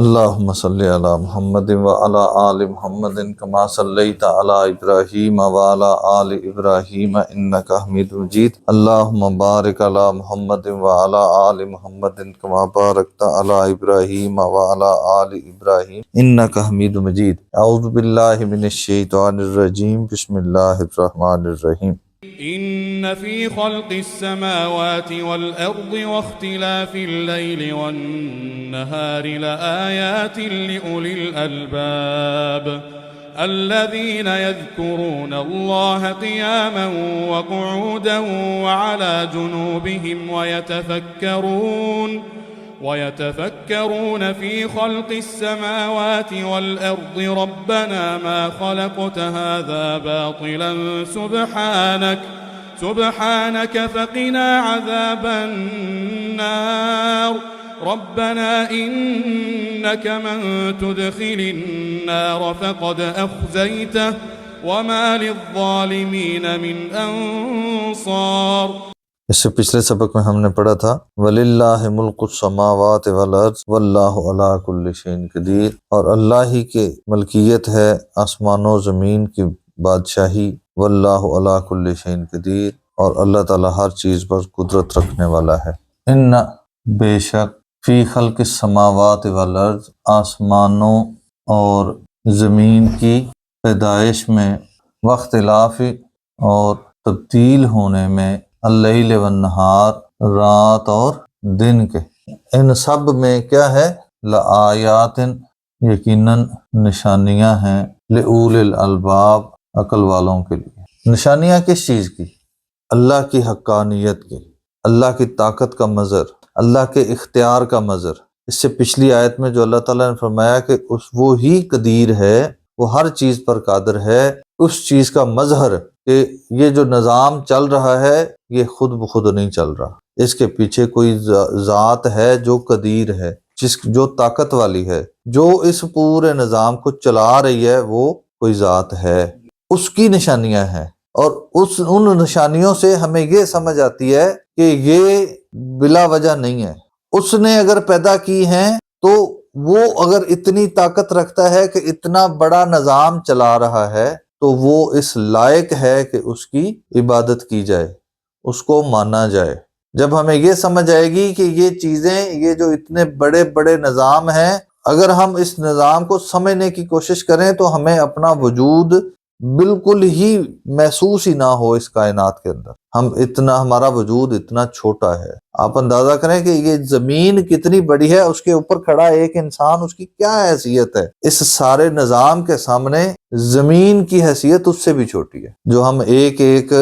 اللہم صلی علی محمد وعلی آل محمد کما صلیت علی ابراہیم وعلی آل ابراہیم انک حمید مجید۔ اللہم بارک علی محمد وعلی آل محمد کما بارکت علی ابراہیم وعلی آل ابراہیم انک حمید مجید۔ اعوذ باللہ من الشیطان الرجیم، بسم اللہ الرحمن الرحیم۔ إن في خلق السماوات والأرض واختلاف الليل والنهار لآيات لأولي الألباب الذين يذكرون الله قياما وقعودا وعلى جنوبهم ويتفكرون في خلق السماوات والأرض ربنا ما خلقت هذا باطلا سبحانك فقنا عذاب النار ربنا إنك من تدخل النار فقد أخزيته وما للظالمين من أنصار۔ اس سے پچھلے سبق میں ہم نے پڑھا تھا وَلِلَّهِ مُلْكُ السَّمَاوَاتِ وَالْأَرْضِ وَاللَّهُ عَلَىٰ كُلِّ شَيْءٍ قدیر، اور اللہ ہی کے ملکیت ہے آسمانوں و زمین کی بادشاہی، وَاللَّهُ عَلَىٰ كُلِّ شَيْءٍ قدیر، اور اللہ تعالیٰ ہر چیز پر قدرت رکھنے والا ہے۔ ان بے شک فی خلق السماوات والارض، آسمانوں اور زمین کی پیدائش میں، واختلاف اور تبدیل ہونے میں، اللیل والنہار، رات اور دن کے، ان سب میں کیا ہے؟ لآیات، یقیناً نشانیاں ہیں، لأولی الالباب، عقل والوں کے لیے۔ نشانیاں کس چیز کی؟ اللہ کی حقانیت کی، اللہ کی طاقت کا مظہر، اللہ کے اختیار کا مظہر۔ اس سے پچھلی آیت میں جو اللہ تعالیٰ نے فرمایا کہ وہ ہی قدیر ہے، وہ ہر چیز پر قادر ہے، اس چیز کا مظہر کہ یہ جو نظام چل رہا ہے یہ خود بخود نہیں چل رہا، اس کے پیچھے کوئی ذات ہے جو قدیر ہے، جو طاقت والی ہے، جو اس پورے نظام کو چلا رہی ہے، وہ کوئی ذات ہے، اس کی نشانیاں ہیں۔ اور ان نشانیوں سے ہمیں یہ سمجھ آتی ہے کہ یہ بلا وجہ نہیں ہے، اس نے اگر پیدا کی ہیں تو وہ اگر اتنی طاقت رکھتا ہے کہ اتنا بڑا نظام چلا رہا ہے تو وہ اس لائق ہے کہ اس کی عبادت کی جائے، اس کو مانا جائے۔ جب ہمیں یہ سمجھ آئے گی کہ یہ چیزیں، یہ جو اتنے بڑے بڑے نظام ہیں، اگر ہم اس نظام کو سمجھنے کی کوشش کریں تو ہمیں اپنا وجود بالکل ہی محسوس ہی نہ ہو اس کائنات کے اندر، ہمارا وجود اتنا چھوٹا ہے۔ آپ اندازہ کریں کہ یہ زمین کتنی بڑی ہے، اس کے اوپر کھڑا ایک انسان، اس کی کیا حیثیت ہے؟ اس سارے نظام کے سامنے زمین کی حیثیت اس سے بھی چھوٹی ہے۔ جو ہم ایک ایک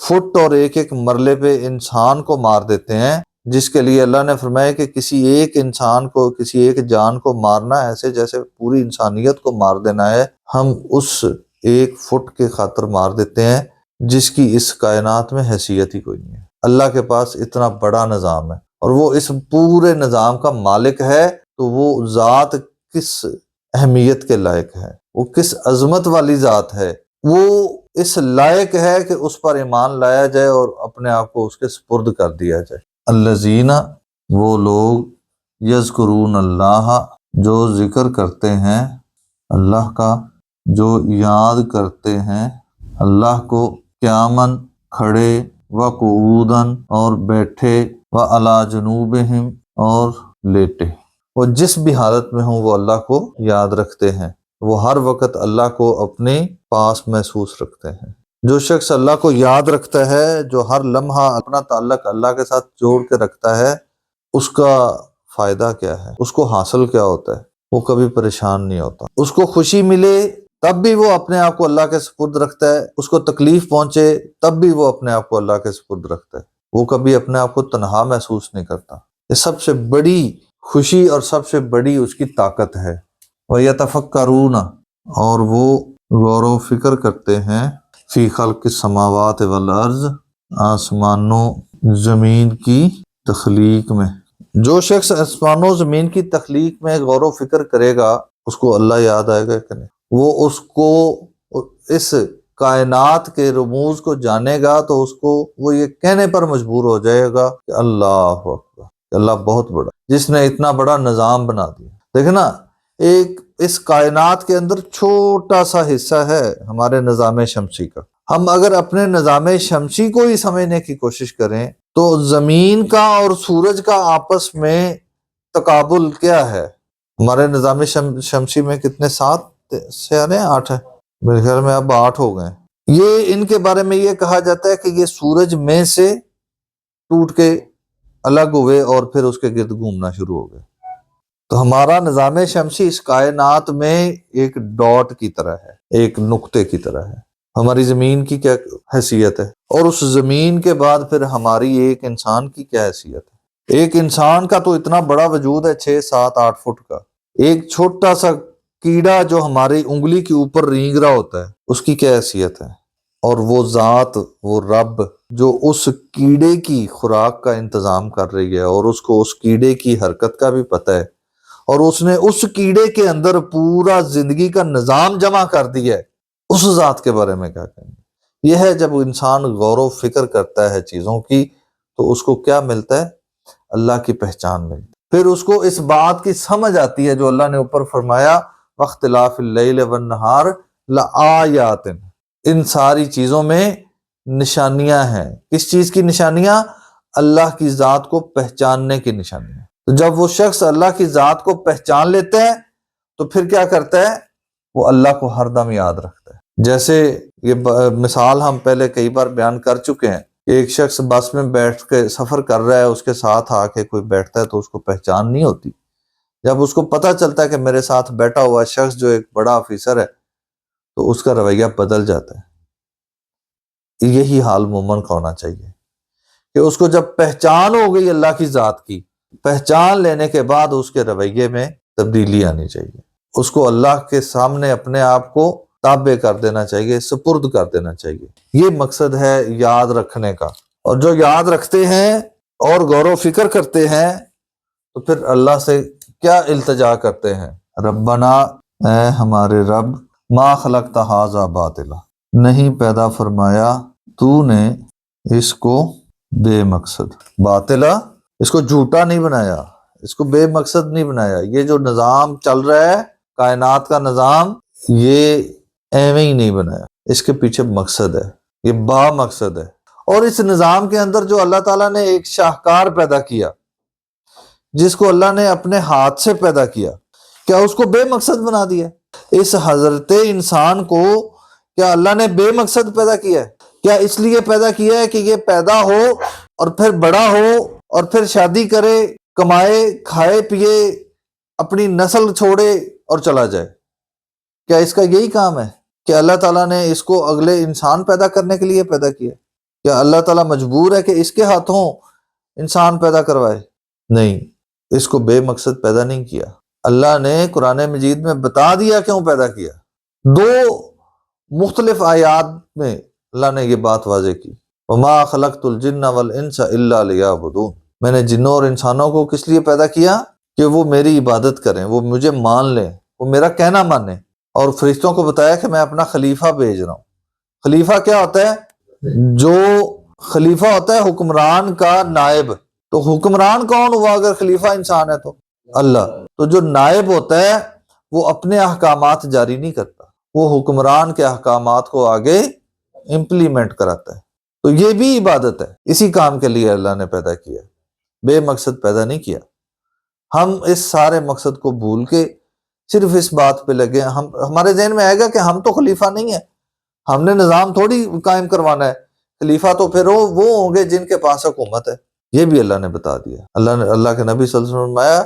فٹ اور ایک ایک مرلے پہ انسان کو مار دیتے ہیں، جس کے لیے اللہ نے فرمایا کہ کسی ایک انسان کو، کسی ایک جان کو مارنا ایسے جیسے پوری انسانیت کو مار دینا ہے، ہم اس ایک فٹ کے خاطر مار دیتے ہیں جس کی اس کائنات میں حیثیت ہی کوئی نہیں ہے۔ اللہ کے پاس اتنا بڑا نظام ہے اور وہ اس پورے نظام کا مالک ہے، تو وہ ذات کس اہمیت کے لائق ہے، وہ کس عظمت والی ذات ہے، وہ اس لائق ہے کہ اس پر ایمان لایا جائے اور اپنے آپ کو اس کے سپرد کر دیا جائے۔ الذین، وہ لوگ، یذکرون اللہ، جو ذکر کرتے ہیں اللہ کا، جو یاد کرتے ہیں اللہ کو، قیاماً، کھڑے، وقعوداً، اور بیٹھے، وعلی جنوبہم، اور لیٹے۔ وہ جس بھی حالت میں ہوں وہ اللہ کو یاد رکھتے ہیں، وہ ہر وقت اللہ کو اپنے پاس محسوس رکھتے ہیں۔ جو شخص اللہ کو یاد رکھتا ہے، جو ہر لمحہ اپنا تعلق اللہ کے ساتھ جوڑ کے رکھتا ہے، اس کا فائدہ کیا ہے، اس کو حاصل کیا ہوتا ہے؟ وہ کبھی پریشان نہیں ہوتا۔ اس کو خوشی ملے تب بھی وہ اپنے آپ کو اللہ کے سپرد رکھتا ہے، اس کو تکلیف پہنچے تب بھی وہ اپنے آپ کو اللہ کے سپرد رکھتا ہے، وہ کبھی اپنے آپ کو تنہا محسوس نہیں کرتا۔ یہ سب سے بڑی خوشی اور سب سے بڑی اس کی طاقت ہے۔ وَيَتَفَكَّرُونَ، اور وہ غور و فکر کرتے ہیں، فی خلق السماوات والارض، آسمانوں زمین کی تخلیق میں۔ جو شخص آسمانوں زمین کی تخلیق میں غور و فکر کرے گا، اس کو اللہ یاد آئے گا کہ نہیں؟ وہ اس کو اس کائنات کے رموز کو جانے گا تو اس کو وہ یہ کہنے پر مجبور ہو جائے گا کہ اللہ اکبر، کہ اللہ بہت بڑا، جس نے اتنا بڑا نظام بنا دیا۔ دیکھیں نا، ایک اس کائنات کے اندر چھوٹا سا حصہ ہے ہمارے نظام شمسی کا. ہم اگر اپنے نظام شمسی کو ہی سمجھنے کی کوشش کریں تو زمین کا اور سورج کا آپس میں تقابل کیا ہے. ہمارے نظام شمسی میں کتنے 7 سیارے ہیں؟ 8 ہیں میرے خیال میں، اب 8 ہو گئے. یہ ان کے بارے میں یہ کہا جاتا ہے کہ یہ سورج میں سے ٹوٹ کے الگ ہوئے اور پھر اس کے گرد گھومنا شروع ہو گئے. تو ہمارا نظام شمسی اس کائنات میں ایک ڈاٹ کی طرح ہے، ایک نقطے کی طرح ہے. ہماری زمین کی کیا حیثیت ہے، اور اس زمین کے بعد پھر ہماری ایک انسان کی کیا حیثیت ہے. ایک انسان کا تو اتنا بڑا وجود ہے 6 7 8 فٹ کا. ایک چھوٹا سا کیڑا جو ہماری انگلی کے اوپر رینگ رہا ہوتا ہے اس کی کیا حیثیت ہے. اور وہ ذات، وہ رب جو اس کیڑے کی خوراک کا انتظام کر رہی ہے اور اس کو اس کیڑے کی حرکت کا بھی پتہ ہے، اور اس نے اس کیڑے کے اندر پورا زندگی کا نظام جمع کر دیا ہے، اس ذات کے بارے میں کیا کہیں گے. یہ ہے جب انسان غور و فکر کرتا ہے چیزوں کی تو اس کو کیا ملتا ہے؟ اللہ کی پہچان ملتی ہے. پھر اس کو اس بات کی سمجھ آتی ہے جو اللہ نے اوپر فرمایا واختلاف اللیل والنہار لآیات. ان ساری چیزوں میں نشانیاں ہیں. کس چیز کی نشانیاں؟ اللہ کی ذات کو پہچاننے کی نشانیاں. تو جب وہ شخص اللہ کی ذات کو پہچان لیتا ہے تو پھر کیا کرتا ہے؟ وہ اللہ کو ہر دم یاد رکھتا ہے. جیسے یہ مثال ہم پہلے کئی بار بیان کر چکے ہیں کہ ایک شخص بس میں بیٹھ کے سفر کر رہا ہے، اس کے ساتھ آ کے کوئی بیٹھتا ہے تو اس کو پہچان نہیں ہوتی. جب اس کو پتہ چلتا ہے کہ میرے ساتھ بیٹھا ہوا شخص جو ایک بڑا آفیسر ہے تو اس کا رویہ بدل جاتا ہے. یہی حال مومن کا ہونا چاہیے کہ اس کو جب پہچان ہو گئی اللہ کی ذات کی، پہچان لینے کے بعد اس کے رویے میں تبدیلی آنی چاہیے. اس کو اللہ کے سامنے اپنے آپ کو تابع کر دینا چاہیے، سپرد کر دینا چاہیے. یہ مقصد ہے یاد رکھنے کا. اور جو یاد رکھتے ہیں اور غور و فکر کرتے ہیں تو پھر اللہ سے کیا التجا کرتے ہیں؟ ربنا، اے ہمارے رب، ما خلقت ھذا باطلا، نہیں پیدا فرمایا تو نے اس کو بے مقصد. باطلا، اس کو جھوٹا نہیں بنایا، اس کو بے مقصد نہیں بنایا. یہ جو نظام چل رہا ہے کائنات کا نظام، یہ ایویں ہی نہیں بنایا، اس کے پیچھے مقصد ہے، یہ با مقصد ہے. اور اس نظام کے اندر جو اللہ تعالیٰ نے ایک شاہکار پیدا کیا جس کو اللہ نے اپنے ہاتھ سے پیدا کیا، کیا اس کو بے مقصد بنا دیا؟ اس حضرت انسان کو کیا اللہ نے بے مقصد پیدا کیا ہے؟ کیا اس لیے پیدا کیا ہے کہ یہ پیدا ہو اور پھر بڑا ہو اور پھر شادی کرے، کمائے، کھائے پیے، اپنی نسل چھوڑے اور چلا جائے؟ کیا اس کا یہی کام ہے کہ اللہ تعالیٰ نے اس کو اگلے انسان پیدا کرنے کے لیے پیدا کیا؟ کیا اللہ تعالیٰ مجبور ہے کہ اس کے ہاتھوں انسان پیدا کروائے؟ نہیں، اس کو بے مقصد پیدا نہیں کیا. اللہ نے قرآن مجید میں بتا دیا کیوں پیدا کیا. 2 مختلف آیات میں اللہ نے یہ بات واضح کی، وَمَا خَلَقْتُ الْجِنَّ وَالْإِنسَ إِلَّا لِيَعْبُدُونَ. میں نے جنوں اور انسانوں کو کس لیے پیدا کیا؟ کہ وہ میری عبادت کریں، وہ مجھے مان لیں، وہ میرا کہنا مانیں. اور فرشتوں کو بتایا کہ میں اپنا خلیفہ بھیج رہا ہوں. خلیفہ کیا ہوتا ہے؟ جو خلیفہ ہوتا ہے حکمران کا نائب. تو حکمران کون ہوا اگر خلیفہ انسان ہے تو؟ اللہ. تو جو نائب ہوتا ہے وہ اپنے احکامات جاری نہیں کرتا، وہ حکمران کے احکامات کو آگے امپلیمنٹ کراتا ہے. تو یہ بھی عبادت ہے، اسی کام کے لیے اللہ نے پیدا کیا، بے مقصد پیدا نہیں کیا. ہم اس سارے مقصد کو بھول کے صرف اس بات پہ لگے. ہمارے ذہن میں آئے گا کہ ہم تو خلیفہ نہیں ہیں، ہم نے نظام تھوڑی قائم کروانا ہے. خلیفہ تو پھر وہ ہوں گے جن کے پاس حکومت ہے. یہ بھی اللہ نے بتا دیا. اللہ کے نبی صلی اللہ علیہ وسلم نے فرمایا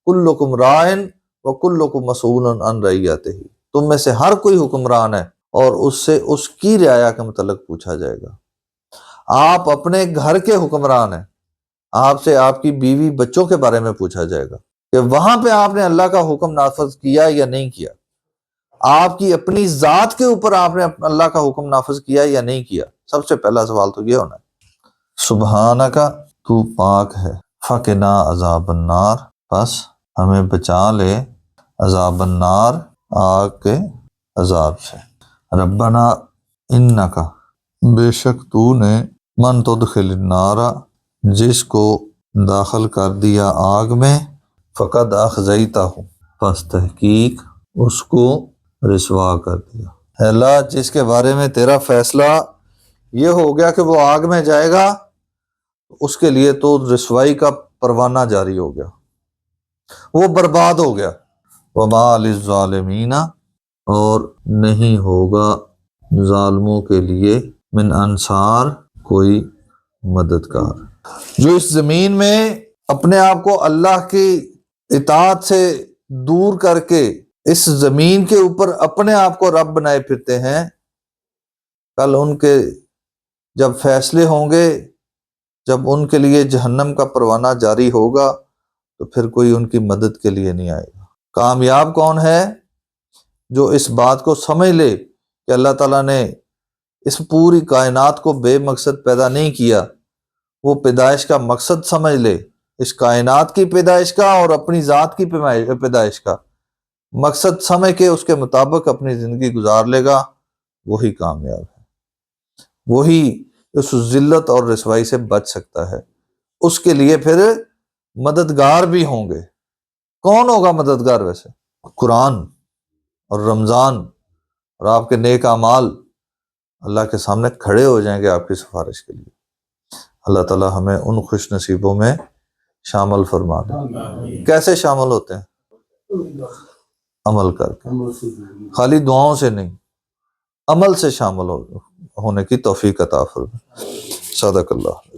کلکم راعٍ وکلکم مسئول عن رعیتہ. تم میں سے ہر کوئی حکمران ہے اور اس سے اس کی رعایا کے متعلق پوچھا جائے گا. آپ اپنے گھر کے حکمران ہیں، آپ سے آپ کی بیوی بچوں کے بارے میں پوچھا جائے گا کہ وہاں پہ آپ نے اللہ کا حکم نافذ کیا یا نہیں کیا. آپ کی اپنی ذات کے اوپر آپ نے اللہ کا حکم نافذ کیا یا نہیں کیا. سب سے پہلا سوال تو یہ ہونا ہے. سبحانک، تو پاک ہے، فقنا عذاب النار، پس ہمیں بچا لے عذاب النار، آگ کے عذاب سے. ربنا انک، بے شک تو نے، من تدخل النار، جس کو داخل کر دیا آگ میں، فقد اخزیتہ، پس تحقیق اس کو رسوا کر دیا۔ اے اللہ جس کے بارے میں تیرا فیصلہ یہ ہو گیا کہ وہ آگ میں جائے گا، اس کے لیے تو رسوائی کا پروانہ جاری ہو گیا، وہ برباد ہو گیا۔ وما للظالمین، اور نہیں ہوگا ظالموں کے لیے من انصار، کوئی مددگار۔ جو اس زمین میں اپنے آپ کو اللہ کی اطاعت سے دور کر کے اس زمین کے اوپر اپنے آپ کو رب بنائے پھرتے ہیں، کل ان کے جب فیصلے ہوں گے، جب ان کے لیے جہنم کا پروانہ جاری ہوگا، تو پھر کوئی ان کی مدد کے لیے نہیں آئے گا۔ کامیاب کون ہے؟ جو اس بات کو سمجھ لے کہ اللہ تعالیٰ نے اس پوری کائنات کو بے مقصد پیدا نہیں کیا، وہ پیدائش کا مقصد سمجھ لے، اس کائنات کی پیدائش کا اور اپنی ذات کی پیدائش کا مقصد سمجھ کے اس کے مطابق اپنی زندگی گزار لے گا، وہی کامیاب ہے، وہی اس ذلت اور رسوائی سے بچ سکتا ہے۔ اس کے لیے پھر مددگار بھی ہوں گے۔ کون ہوگا مددگار؟ ویسے قرآن اور رمضان اور آپ کے نیک اعمال اللہ کے سامنے کھڑے ہو جائیں گے آپ کی سفارش کے لیے۔ اللہ تعالی ہمیں ان خوش نصیبوں میں شامل فرما دے۔ کیسے شامل ہوتے ہیں؟ عمل کر کے، خالی دعاؤں سے نہیں، عمل سے شامل ہونے کی توفیق عطا فرمائے۔ صدق اللہ۔